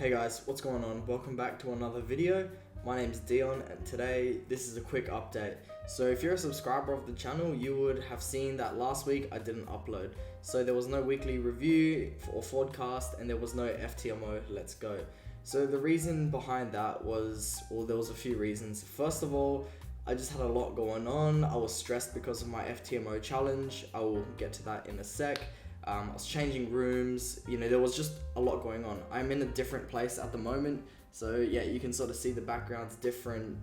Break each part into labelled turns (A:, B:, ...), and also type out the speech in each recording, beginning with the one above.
A: Hey guys, what's going on? Welcome back to another video. My name's Dion and today this is a quick update. So if you're a subscriber of the channel, you would have seen that last week I didn't upload. So there was no weekly review or podcast and there was no FTMO Let's Go. So the reason behind that was, well, there was a few reasons. First of all, I just had a lot going on. I was stressed because of my FTMO challenge. I will get to that in a sec. I was changing rooms, there was just a lot going on. I'm in a different place at the moment, so yeah, you can sort of see the background's different.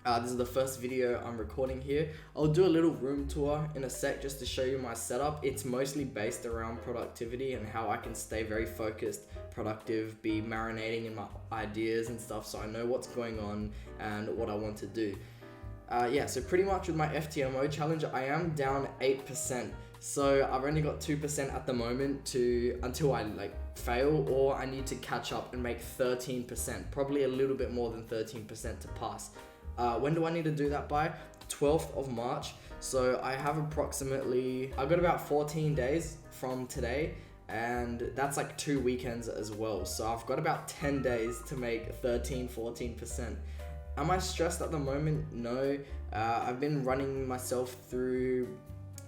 A: This is the first video I'm recording here. I'll do a little room tour in a sec just to show you my setup. It's mostly based around productivity and how I can stay very focused, productive, be marinating in my ideas and stuff so I know what's going on and what I want to do. So pretty much with my FTMO challenge, I am down 8%. So I've only got 2% at the moment until I fail, or I need to catch up and make 13%, probably a little bit more than 13% to pass. When do I need to do that by? 12th of March. So I have I've got about 14 days from today, and that's like 2 weekends as well. So I've got about 10 days to make 14%. Am I stressed at the moment? No. I've been running myself through,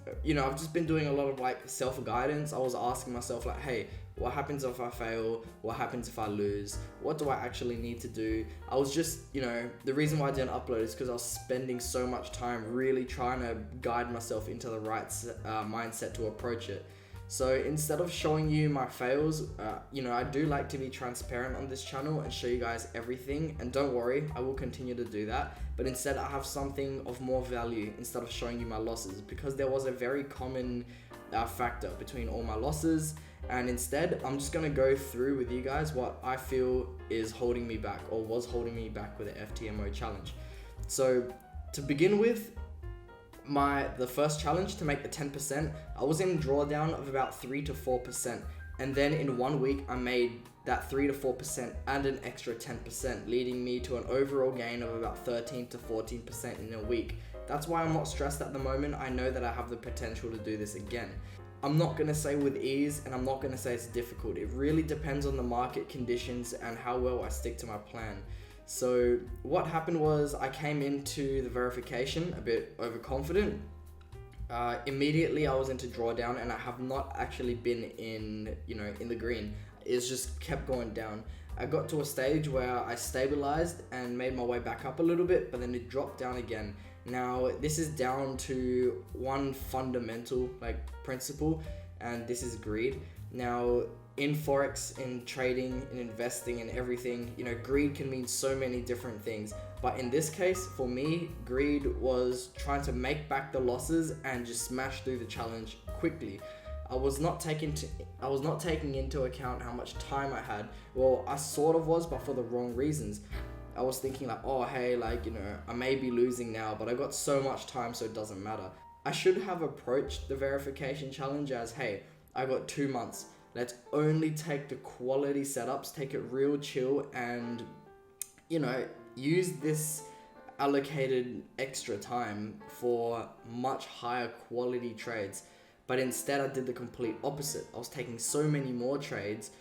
A: I've just been doing a lot of self-guidance. I was asking myself hey, what happens if I fail? What happens if I lose? What do I actually need to do? I was just, the reason why I didn't upload is because I was spending so much time really trying to guide myself into the right mindset to approach it. So instead of showing you my fails, I do like to be transparent on this channel and show you guys everything. And don't worry, I will continue to do that. But instead I have something of more value instead of showing you my losses, because there was a very common factor between all my losses. And instead, I'm just going to go through with you guys what I feel is holding me back, or was holding me back with the FTMO challenge. So to begin with, the first challenge to make the 10%, I was in drawdown of about 3 to 4%, and then in 1 week I made that 3 to 4% and an extra 10%, leading me to an overall gain of about 13 to 14% in a week. That's why I'm not stressed at the moment. I know that I have the potential to do this again. I'm not going to say with ease, and I'm not going to say it's difficult. It really depends on the market conditions and how well I stick to my plan. So what happened was I came into the verification a bit overconfident. Immediately I was into drawdown, and I have not actually been in the green. It's just kept going down. I got to a stage where I stabilized and made my way back up a little bit, but then it dropped down again. Now this is down to one fundamental principle, and this is greed. Now in Forex, in trading, in investing, and everything, greed can mean so many different things. But in this case, for me, greed was trying to make back the losses and just smash through the challenge quickly. I was not taking into account how much time I had. Well, I sort of was, but for the wrong reasons. I was thinking I may be losing now, but I got so much time, so it doesn't matter. I should have approached the verification challenge as, hey, I got 2 months. Let's only take the quality setups, take it real chill, and, use this allocated extra time for much higher quality trades. But instead I did the complete opposite. I was taking so many more trades,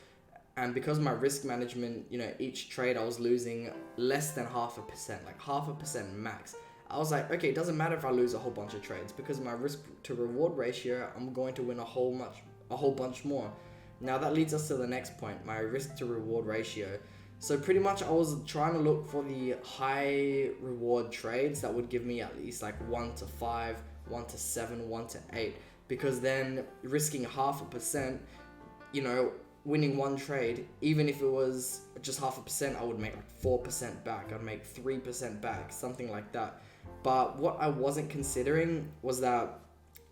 A: and because my risk management, each trade I was losing less than 0.5%, 0.5% max. I was like, okay, it doesn't matter if I lose a whole bunch of trades, because my risk to reward ratio, I'm going to win a whole bunch more. Now that leads us to the next point, my risk to reward ratio. So pretty much I was trying to look for the high reward trades that would give me at least 1 to 5, 1 to 7, 1 to 8. Because then risking 0.5%, winning one trade, even if it was just 0.5%, I would make 4% back. I'd make 3% back, something like that. But what I wasn't considering was that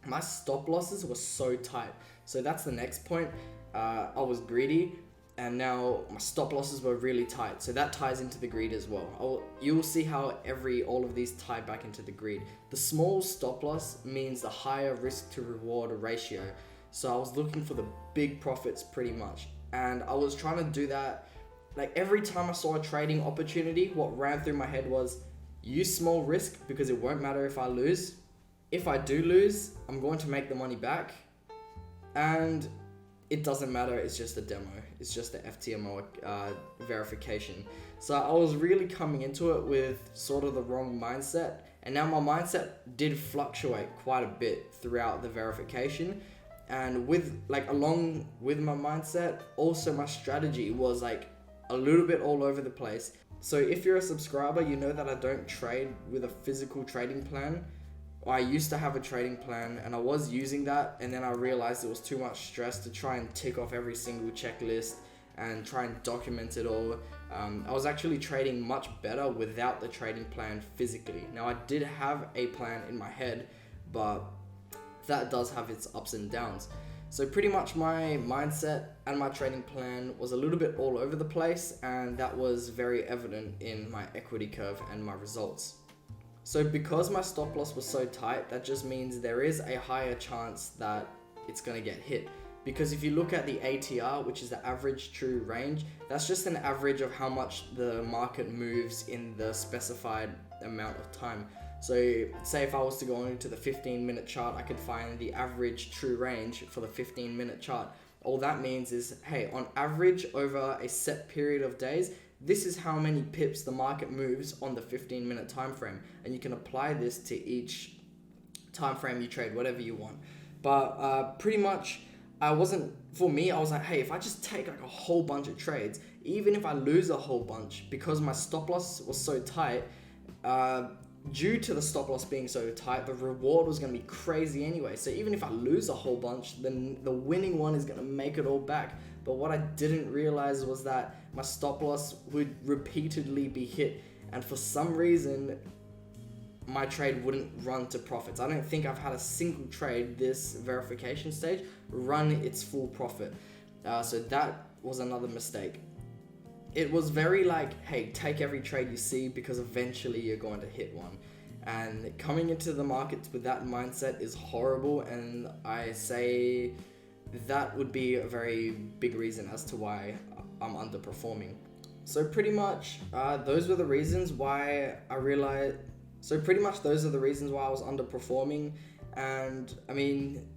A: my stop losses were so tight. So that's the next point. I was greedy, and now my stop losses were really tight. So that ties into the greed as well. You'll see how all of these tie back into the greed. The small stop loss means the higher risk to reward ratio. So I was looking for the big profits pretty much. And I was trying to do that. Every time I saw a trading opportunity, what ran through my head was use small risk, because it won't matter if I lose. If I do lose, I'm going to make the money back. And it doesn't matter, it's just a demo. It's just the FTMO verification. So I was really coming into it with sort of the wrong mindset, and now my mindset did fluctuate quite a bit throughout the verification. And along with my mindset, also my strategy was like a little bit all over the place. So if you're a subscriber, you know that I don't trade with a physical trading plan. I used to have a trading plan and I was using that, and then I realized it was too much stress to try and tick off every single checklist and try and document it all. I was actually trading much better without the trading plan physically. Now I did have a plan in my head, but that does have its ups and downs. So pretty much my mindset and my trading plan was a little bit all over the place, and that was very evident in my equity curve and my results. So because my stop loss was so tight, that just means there is a higher chance that it's going to get hit. Because if you look at the ATR, which is the average true range, that's just an average of how much the market moves in the specified amount of time. So say if I was to go into the 15-minute chart, I could find the average true range for the 15-minute chart. All that means is, hey, on average over a set period of days, this is how many pips the market moves on the 15-minute time frame. And you can apply this to each time frame you trade, whatever you want. But pretty much, I was like, hey, if I just take like a whole bunch of trades, even if I lose a whole bunch, because my stop loss was so tight, due to the stop loss being so tight, the reward was going to be crazy anyway. So even if I lose a whole bunch, then the winning one is going to make it all back. But what I didn't realize was that my stop loss would repeatedly be hit, and for some reason my trade wouldn't run to profits. I don't think I've had a single trade this verification stage run its full profit. So that was another mistake. It was very like, hey, take every trade you see because eventually you're going to hit one. And coming into the markets with that mindset is horrible, and I say that would be a very big reason as to why I'm underperforming. So pretty much those were the reasons why I realized. So pretty much those are the reasons why I was underperforming. And I mean,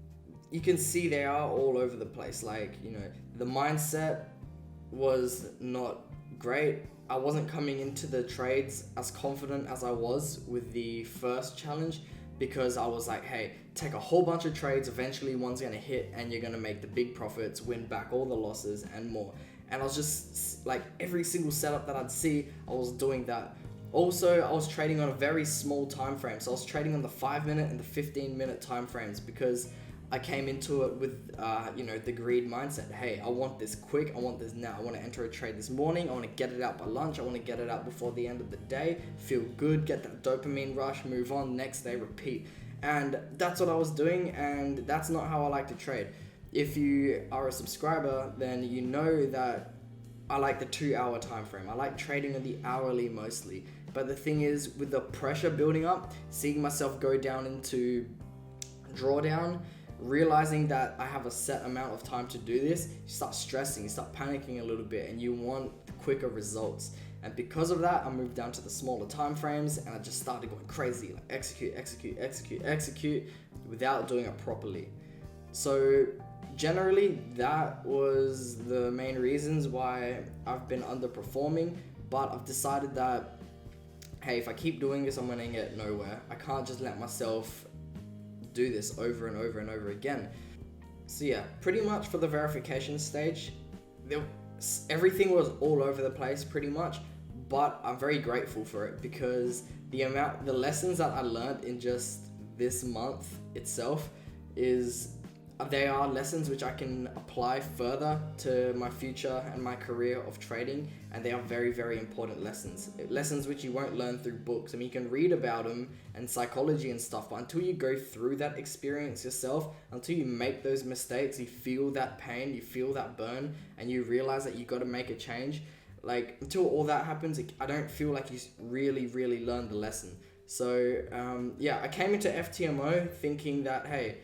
A: you can see they are all over the place. Like, you know, the mindset was not great. I wasn't coming into the trades as confident as I was with the first challenge, because I was like, hey, take a whole bunch of trades, eventually one's going to hit and you're going to make the big profits, win back all the losses and more. And I was just like, every single setup that I'd see, I was doing that. Also, I was trading on a very small time frame. So I was trading on the 5-minute and the 15-minute time frames, because I came into it with, the greed mindset. Hey, I want this quick. I want this now. I want to enter a trade this morning. I want to get it out by lunch. I want to get it out before the end of the day. Feel good, get that dopamine rush, move on, next day, repeat. And that's what I was doing, and that's not how I like to trade. If you are a subscriber, then you know that I like the 2-hour time frame. I like trading on the hourly mostly. But the thing is, with the pressure building up, seeing myself go down into drawdown, realizing that I have a set amount of time to do this, you start stressing, you start panicking a little bit, and you want quicker results. And because of that, I moved down to the smaller time frames, and I just started going crazy, like execute without doing it properly. So generally, that was the main reasons why I've been underperforming. But I've decided that, hey, if I keep doing this, I'm gonna get nowhere. I can't just let myself do this over and over and over again. So yeah, pretty much for the verification stage, everything was all over the place pretty much, but I'm very grateful for it, because the lessons that I learned in just this month itself they are lessons which I can apply further to my future and my career of trading, and they are very, very important lessons which you won't learn through books. I mean, you can read about them and psychology and stuff, but until you go through that experience yourself, until you make those mistakes, you feel that pain, you feel that burn, and you realize that you got to make a change, like until all that happens, I don't feel like you really, really learn the lesson. So I came into FTMO thinking that, hey,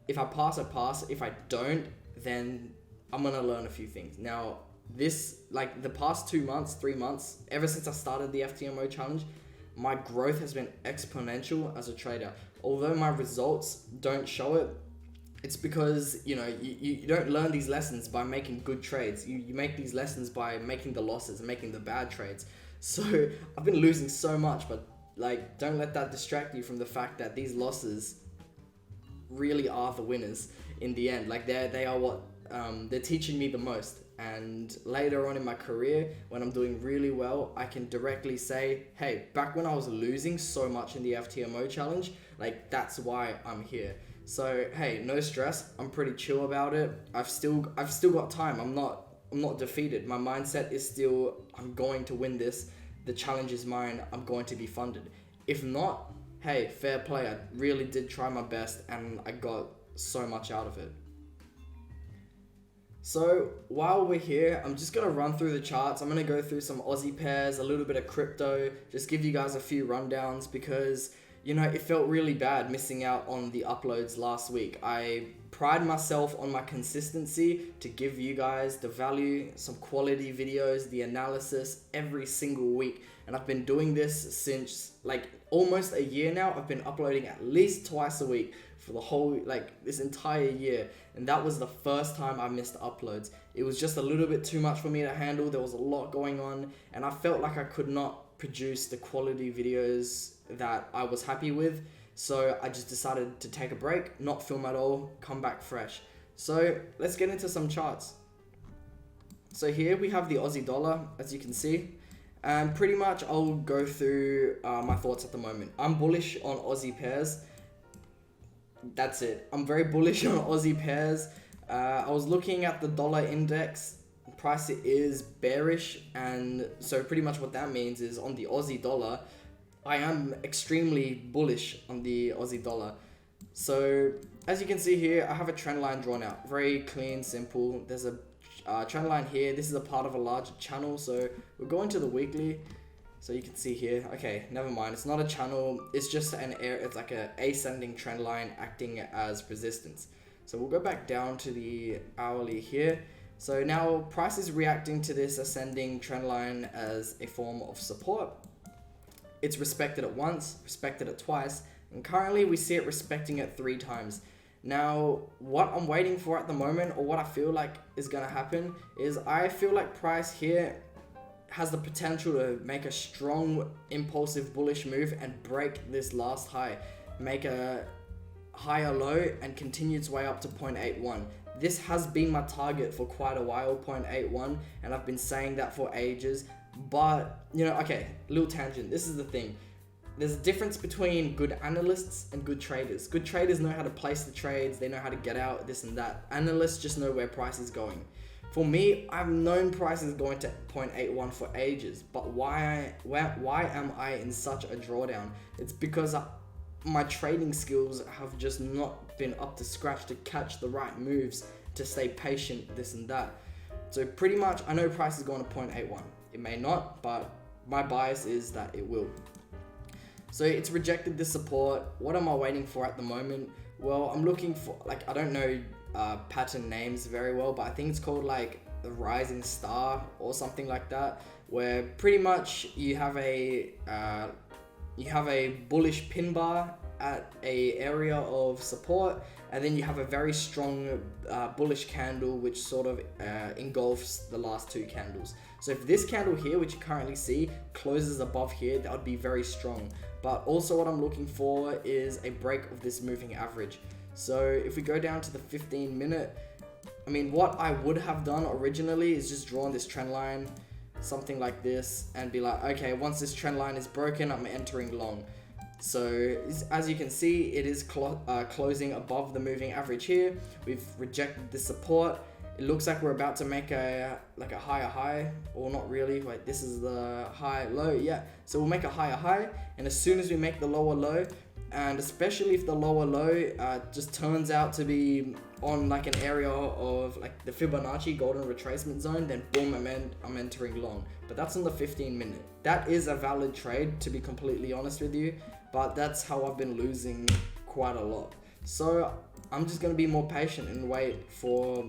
A: if I pass, I pass. If I don't, then I'm going to learn a few things. Now, this, like the past 2 months, 3 months, ever since I started the FTMO challenge, my growth has been exponential as a trader. Although my results don't show it, It's because, you don't learn these lessons by making good trades. You make these lessons by making the losses and making the bad trades. So I've been losing so much, but like, don't let that distract you from the fact that these losses really are the winners in the end. Like, they are what they're teaching me the most. And later on in my career, when I'm doing really well, I can directly say, hey, back when I was losing so much in the FTMO challenge, like, that's why I'm here. So hey, no stress. I'm pretty chill about it. I've still got time. I'm not defeated. My mindset is still, I'm going to win this. The challenge is mine. I'm going to be funded. If not, hey, fair play. I really did try my best and I got so much out of it. So while we're here, I'm just going to run through the charts. I'm going to go through some Aussie pairs, a little bit of crypto, just give you guys a few rundowns because, it felt really bad missing out on the uploads last week. I pride myself on my consistency to give you guys the value, some quality videos, the analysis every single week. And I've been doing this since like almost a year now. I've been uploading at least twice a week for the whole, this entire year. And that was the first time I missed uploads. It was just a little bit too much for me to handle. There was a lot going on and I felt like I could not produce the quality videos that I was happy with. So I just decided to take a break, not film at all, come back fresh. So let's get into some charts. So here we have the Aussie dollar, as you can see. And pretty much I'll go through my thoughts at the moment. I'm bullish on Aussie pairs. That's it. I'm very bullish on Aussie pairs. I was looking at the dollar index. Price is bearish. And so pretty much what that means is on the Aussie dollar, I am extremely bullish on the Aussie dollar. So as you can see here, I have a trend line drawn out. Very clean, simple. There's a trend line here. This is a part of a larger channel. So we'll go into the weekly. So you can see here, okay, never mind. It's not a channel. It's just it's like a ascending trend line acting as resistance. So we'll go back down to the hourly here. So now price is reacting to this ascending trend line as a form of support. It's respected it once, respected it twice, and currently we see it respecting it 3 times. Now, what I'm waiting for at the moment, or what I feel like is going to happen, is I feel like price here has the potential to make a strong, impulsive, bullish move and break this last high, make a higher low and continue its way up to 0.81. This has been my target for quite a while, 0.81, and I've been saying that for ages. But, okay, little tangent. This is the thing. There's a difference between good analysts and good traders. Good traders know how to place the trades. They know how to get out, this and that. Analysts just know where price is going. For me, I've known price is going to 0.81 for ages. But why am I in such a drawdown? It's because my trading skills have just not been up to scratch to catch the right moves, to stay patient, this and that. So pretty much, I know price is going to 0.81. It may not, but my bias is that it will. So it's rejected this support. What am I waiting for at the moment? Well, I'm looking for, I don't know pattern names very well, but I think it's called the rising star or something like that, where pretty much you have a bullish pin bar at a area of support, and then you have a very strong bullish candle which sort of engulfs the last 2 candles. So if this candle here, which you currently see, closes above here, that would be very strong. But also what I'm looking for is a break of this moving average. So if we go down to the 15-minute, what I would have done originally is just drawn this trend line, something like this, and be like, okay, once this trend line is broken, I'm entering long. So as you can see, it is closing above the moving average here. We've rejected the support. It looks like we're about to make a higher high, or not really. Wait, this is the high low. Yeah, so we'll make a higher high, and as soon as we make the lower low, and especially if the lower low just turns out to be on an area of the Fibonacci golden retracement zone, then boom, I'm entering long. But that's on the 15-minute. That is a valid trade, to be completely honest with you, but that's how I've been losing quite a lot. So I'm just going to be more patient and wait for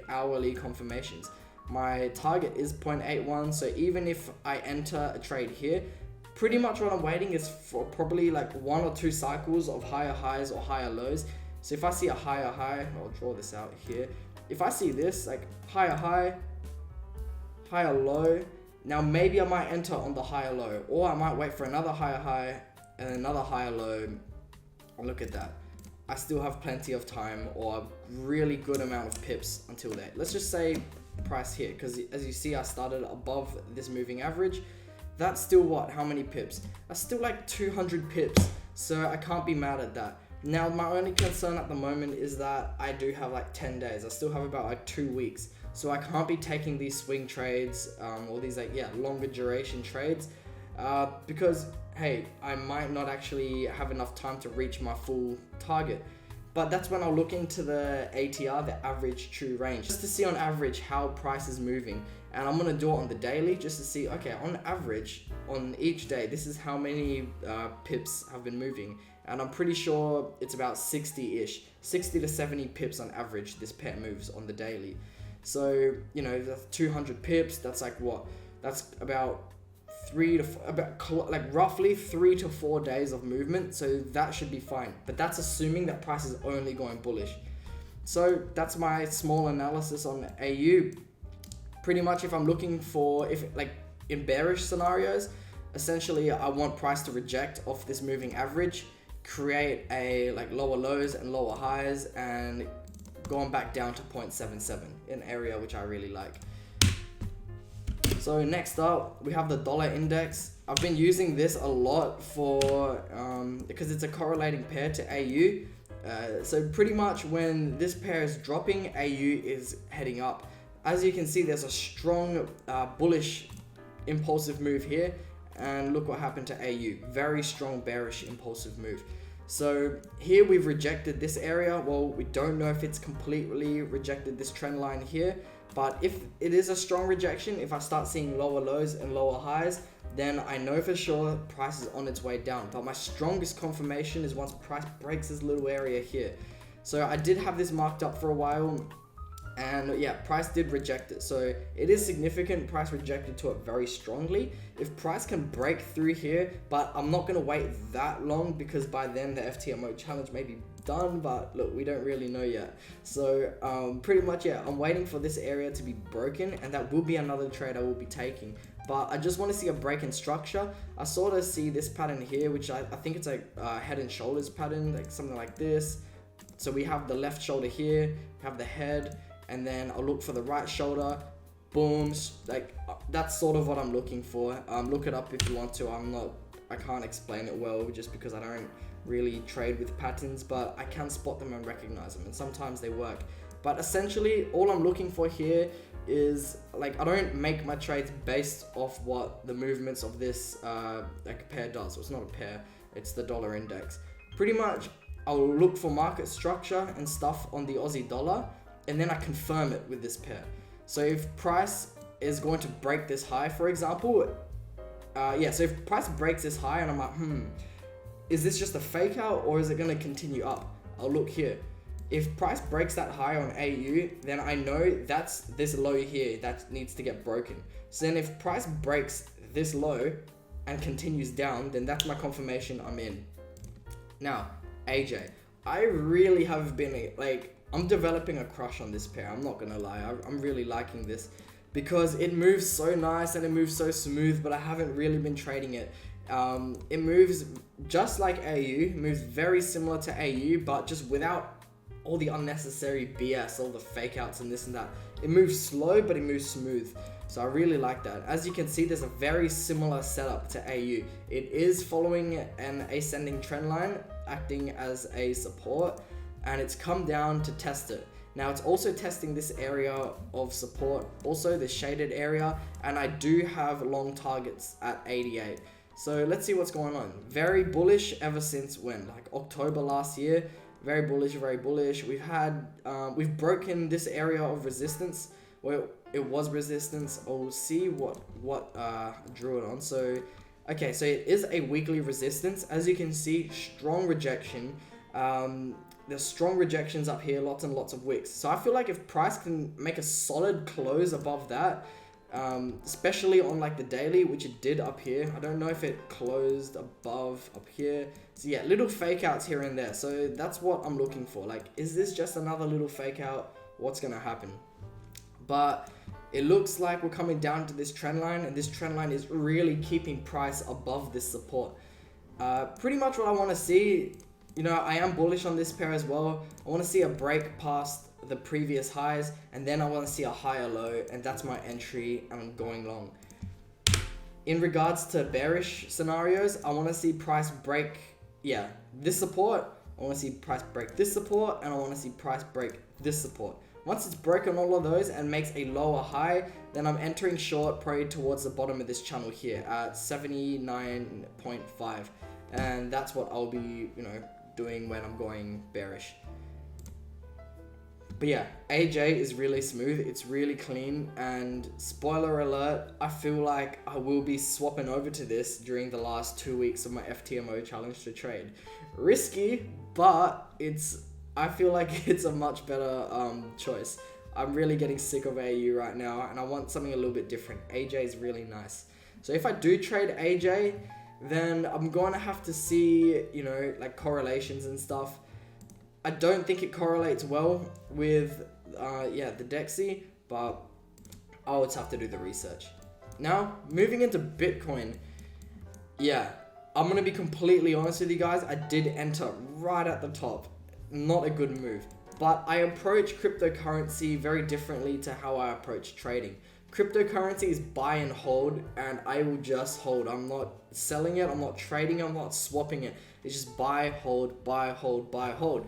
A: hourly confirmations. My target is 0.81, so even if I enter a trade here, pretty much what I'm waiting is for probably 1 or 2 cycles of higher highs or higher lows So if I see a higher high, I'll draw this out here. If I see this, like higher high, higher low, now maybe I might enter on the higher low, or I might wait for another higher high and another higher low. And look at that. I still have plenty of time, or a really good amount of pips until then. Let's just say price here, because as you see, I started above this moving average. That's still what? How many pips? That's still like 200 pips. So I can't be mad at that. Now, my only concern at the moment is that I do have like 10 days. I still have about like 2 weeks. So I can't be taking these swing trades, or these like, longer duration trades, because hey, I might not actually have enough time to reach my full target. But that's when I'll look into the ATR, the average true range, just to see on average how price is moving. And I'm gonna do it on the daily just to see, okay, on average, on each day, this is how many pips have been moving. And I'm pretty sure it's about 60-ish, 60 to 70 pips on average this pair moves on the daily. So, you know, that's 200 pips, that's like what? That's about roughly 3 to 4 days of movement, so that should be fine. But that's assuming that price is only going bullish. So that's my small analysis on AU. Pretty much, if I'm looking for, if like in bearish scenarios, essentially I want price to reject off this moving average, create a like lower lows and lower highs, and going back down to 0.77, an area which I really like. So next up, we have the dollar index. I've been using this a lot for because it's a correlating pair to AU. So pretty much when this pair is dropping, AU is heading up. As you can see, there's a strong bullish impulsive move here, and look what happened to AU. Very strong bearish impulsive move. So here we've rejected this area. Well, we don't know if it's completely rejected this trend line here, but if it is a strong rejection, if I start seeing lower lows and lower highs, then I know for sure price is on its way down. But my strongest confirmation is once price breaks this little area here. So I did have this marked up for a while, and yeah, price did reject it. So it is significant, price rejected to it very strongly. If price can break through here, but I'm not gonna wait that long, because by then the FTMO challenge may be done, but look, we don't really know yet. So pretty much, yeah, I'm waiting for this area to be broken, and that will be another trade I will be taking. But I just want to see a break in structure. I sort of see this pattern here, which I think it's like a head and shoulders pattern, like something like this. So we have the left shoulder here, we have the head, and then I'll look for the right shoulder, boom, like that's sort of what I'm looking for. Look it up if you want to. I can't explain it well just because I don't really trade with patterns, but I can spot them and recognize them, and sometimes they work. But essentially, all I'm looking for here is, like, I don't make my trades based off what the movements of this like pair does. So it's not a pair, it's the dollar index. Pretty much, I'll look for market structure and stuff on the Aussie dollar, and then I confirm it with this pair. So if price is going to break this high, for example, so if price breaks this high and I'm like, is this just a fake out or is it going to continue up? I'll look here. If price breaks that high on AU, then I know that's this low here that needs to get broken. So then if price breaks this low and continues down, then that's my confirmation I'm in. Now, AJ, I really have been like, I'm developing a crush on this pair. I'm not gonna lie, I'm really liking this because it moves so nice and it moves so smooth, but I haven't really been trading it. It moves just like AU, moves very similar to AU, but just without all the unnecessary BS, all the fake outs and this and that. It moves slow, but it moves smooth. So I really like that. As you can see, there's a very similar setup to AU. It is following an ascending trend line, acting as a support, and it's come down to test it. Now it's also testing this area of support, also the shaded area, and I do have long targets at 88. So let's see what's going on. Very bullish ever since when? Like October last year. Very bullish, very bullish. We've broken this area of resistance. Well, it was resistance. I'll see what drew it on. So, okay, so it is a weekly resistance. As you can see, strong rejection. There's strong rejections up here, lots and lots of wicks. So I feel like if price can make a solid close above that, especially on like the daily, which it did up here. I don't know if it closed above up here. So yeah, little fake outs here and there. So that's what I'm looking for. Like, is this just another little fake out? What's gonna happen? But it looks like we're coming down to this trend line, and this trend line is really keeping price above this support. Pretty much what I want to see. You know, I am bullish on this pair as well. I want to see a break past the previous highs, and then I want to see a higher low, and that's my entry, and I'm going long. In regards to bearish scenarios, I want to see price break, this support. I want to see price break this support, and I want to see price break this support. Once it's broken all of those and makes a lower high, then I'm entering short probably towards the bottom of this channel here at 79.5, and that's what I'll be, doing when I'm going bearish. But yeah, AJ is really smooth, it's really clean, and spoiler alert, I feel like I will be swapping over to this during the last 2 weeks of my FTMO challenge to trade. Risky, but I feel like it's a much better choice. I'm really getting sick of AU right now, and I want something a little bit different. AJ is really nice. So if I do trade AJ, then I'm going to have to see, like correlations and stuff. I don't think it correlates well with, the DEXY, but I'll just have to do the research. Now, moving into Bitcoin. Yeah, I'm going to be completely honest with you guys. I did enter right at the top. Not a good move. But I approach cryptocurrency very differently to how I approach trading. Cryptocurrency is buy and hold, and I will just hold. I'm not selling it, I'm not trading it, I'm not swapping it. It's just buy, hold, buy, hold, buy, hold.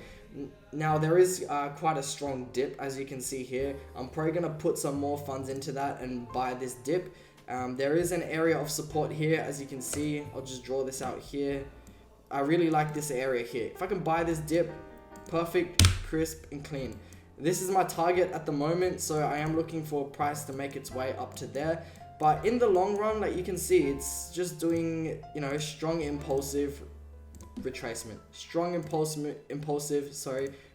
A: Now, there is quite a strong dip, as you can see here. I'm probably going to put some more funds into that and buy this dip. There is an area of support here, as you can see. I'll just draw this out here. I really like this area here. If I can buy this dip, perfect, crisp, and clean. This is my target at the moment, so I am looking for price to make its way up to there. But in the long run, like you can see, it's just doing, strong impulsive retracement. Strong impulsive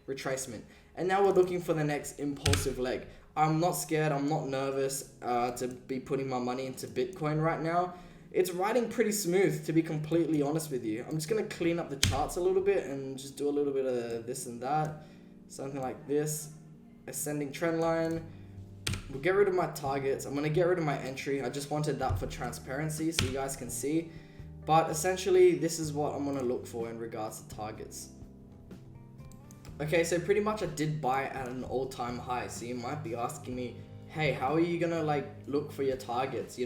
A: retracement. And now we're looking for the next impulsive leg. I'm not scared, I'm not nervous to be putting my money into Bitcoin right now. It's riding pretty smooth, to be completely honest with you. I'm just going to clean up the charts a little bit and just do a little bit of this and that. Something like this. Ascending trend line. We'll get rid of my targets. I'm going to get rid of my entry. I just wanted that for transparency so you guys can see. But essentially, this is what I'm going to look for in regards to targets. Okay, so pretty much I did buy at an all-time high. So you might be asking me, hey, how are you going to look for your targets?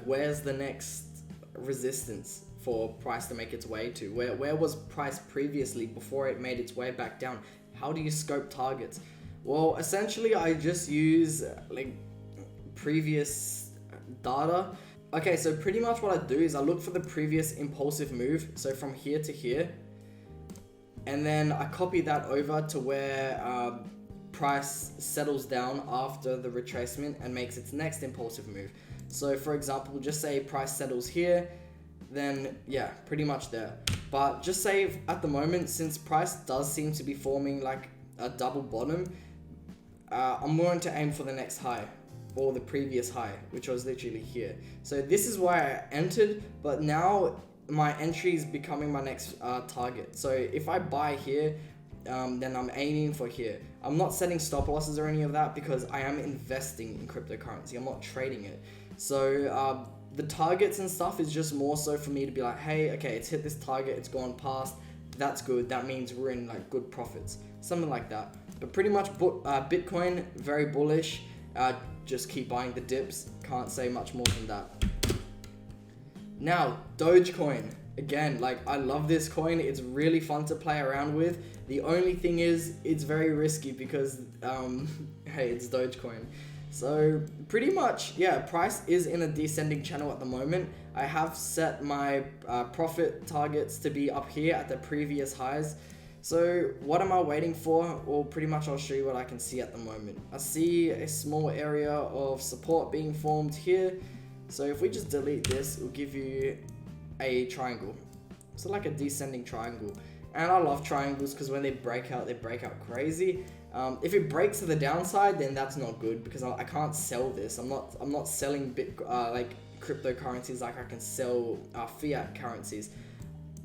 A: Where's the next resistance for price to make its way to? Where was price previously before it made its way back down? How do you scope targets? Well, essentially I just use previous data. Okay, so pretty much what I do is I look for the previous impulsive move, so from here to here, and then I copy that over to where price settles down after the retracement and makes its next impulsive move. So for example, just say price settles here, then yeah, pretty much there. But just say at the moment, since price does seem to be forming like a double bottom, I'm going to aim for the next high, or the previous high, which was literally here. So this is why I entered, but now my entry is becoming my next target. So if I buy here, then I'm aiming for here. I'm not setting stop losses or any of that because I am investing in cryptocurrency. I'm not trading it. So the targets and stuff is just more so for me to be like, hey, okay, it's hit this target, it's gone past, that's good, that means we're in good profits, something like that. But pretty much Bitcoin, very bullish. Just keep buying the dips, can't say much more than that. Now, Dogecoin. Again, I love this coin, it's really fun to play around with. The only thing is, it's very risky because, hey, it's Dogecoin. So, pretty much, yeah, price is in a descending channel at the moment. I have set my profit targets to be up here at the previous highs. So, what am I waiting for? Well, pretty much I'll show you what I can see at the moment. I see a small area of support being formed here. So, if we just delete this, it will give you a triangle. So like a descending triangle. And I love triangles because when they break out crazy. If it breaks to the downside, then that's not good, because I can't sell this. I'm not selling like cryptocurrencies like I can sell fiat currencies.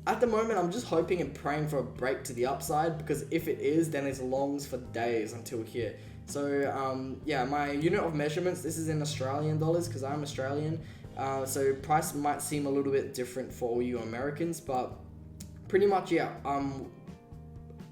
A: At the moment, I'm just hoping and praying for a break to the upside, because if it is, then it's longs for days until here. So yeah, my unit of measurements, this is in Australian dollars because I'm Australian. So price might seem a little bit different for all you Americans, but pretty much, yeah,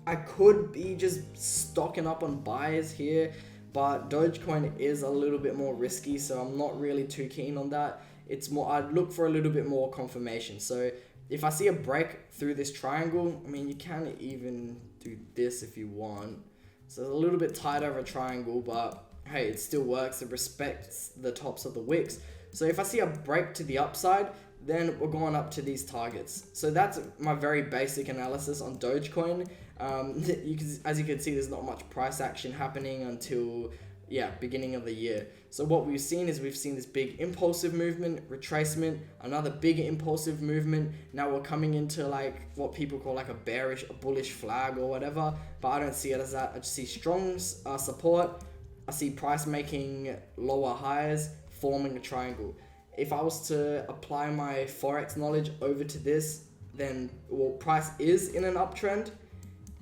A: I could be just stocking up on buys here, but Dogecoin is a little bit more risky, so I'm not really too keen on that. It's more, I'd look for a little bit more confirmation. So if I see a break through this triangle, I mean, you can even do this if you want. So it's a little bit tighter of a triangle, but hey, it still works. It respects the tops of the wicks. So if I see a break to the upside, then we're going up to these targets. So that's my very basic analysis on Dogecoin. As you can see, there's not much price action happening until, yeah, beginning of the year. So what we've seen is we've seen this big impulsive movement, retracement, another big impulsive movement. Now we're coming into like what people call like a bullish flag or whatever, but I don't see it as that. I just see strong support. I see price making lower highs, forming a triangle. If I was to apply my Forex knowledge over to this, then, well, price is in an uptrend.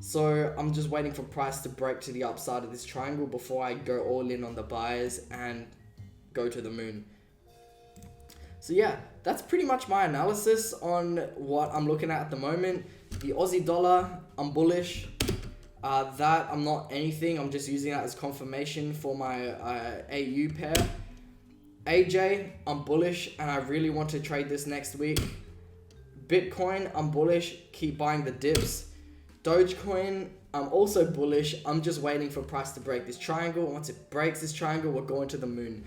A: So I'm just waiting for price to break to the upside of this triangle before I go all in on the buys and go to the moon. So yeah, that's pretty much my analysis on what I'm looking at the moment. The Aussie dollar, I'm bullish. That I'm not anything. I'm just using that as confirmation for my AU pair. AJ, I'm bullish and I really want to trade this next week. Bitcoin, I'm bullish. Keep buying the dips. Dogecoin, I'm also bullish. I'm just waiting for price to break this triangle. Once it breaks this triangle, we're going to the moon.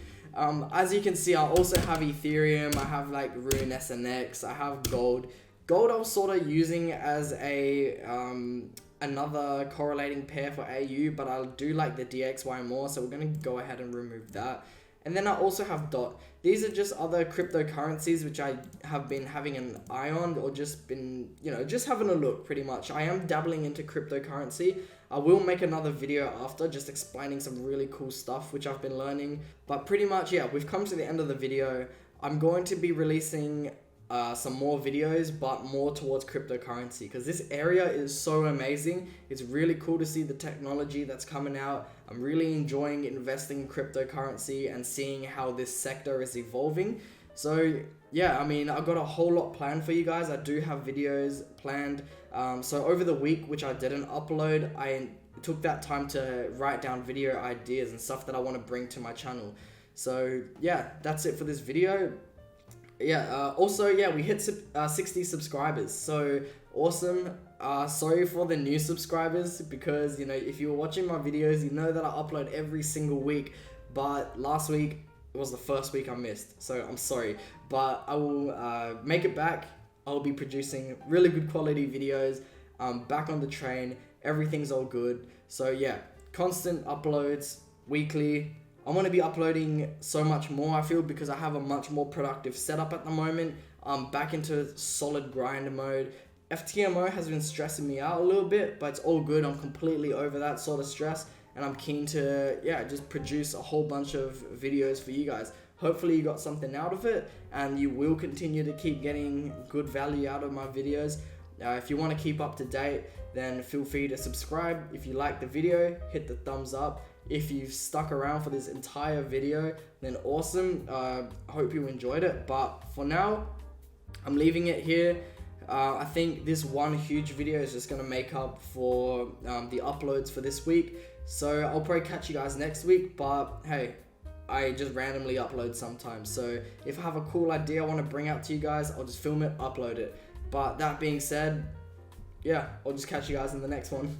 A: As you can see, I also have Ethereum. I have like Rune SNX. I have gold. Gold I was sort of using as a another correlating pair for AU, but I do like the DXY more, so we're going to go ahead and remove that. And then I also have DOT. These are just other cryptocurrencies which I have been having an eye on, or just been, just having a look pretty much. I am dabbling into cryptocurrency. I will make another video after just explaining some really cool stuff which I've been learning. But pretty much, yeah, we've come to the end of the video. I'm going to be releasing some more videos, but more towards cryptocurrency, because this area is so amazing. It's really cool to see the technology that's coming out. I'm really enjoying investing in cryptocurrency and seeing how this sector is evolving. So yeah, I mean, I've got a whole lot planned for you guys. I do have videos planned. So over the week, which I didn't upload, I took that time to write down video ideas and stuff that I want to bring to my channel. So yeah, that's it for this video. Yeah, also, yeah, we hit 60 subscribers, so awesome. Sorry for the new subscribers, because, if you were watching my videos, you know that I upload every single week, but last week was the first week I missed, so I'm sorry, but I will make it back. I'll be producing really good quality videos. Back on the train, everything's all good. So yeah, constant uploads, weekly. I'm going to be uploading so much more, I feel, because I have a much more productive setup at the moment. I'm back into solid grind mode. FTMO has been stressing me out a little bit, but it's all good. I'm completely over that sort of stress, and I'm keen to, yeah, just produce a whole bunch of videos for you guys. Hopefully you got something out of it, and you will continue to keep getting good value out of my videos. If you want to keep up to date, then feel free to subscribe. If you like the video, hit the thumbs up. If you've stuck around for this entire video, then awesome. Hope you enjoyed it. But for now, I'm leaving it here. I think this one huge video is just going to make up for the uploads for this week. So I'll probably catch you guys next week. But hey, I just randomly upload sometimes. So if I have a cool idea I want to bring out to you guys, I'll just film it, upload it. But that being said, yeah, I'll just catch you guys in the next one.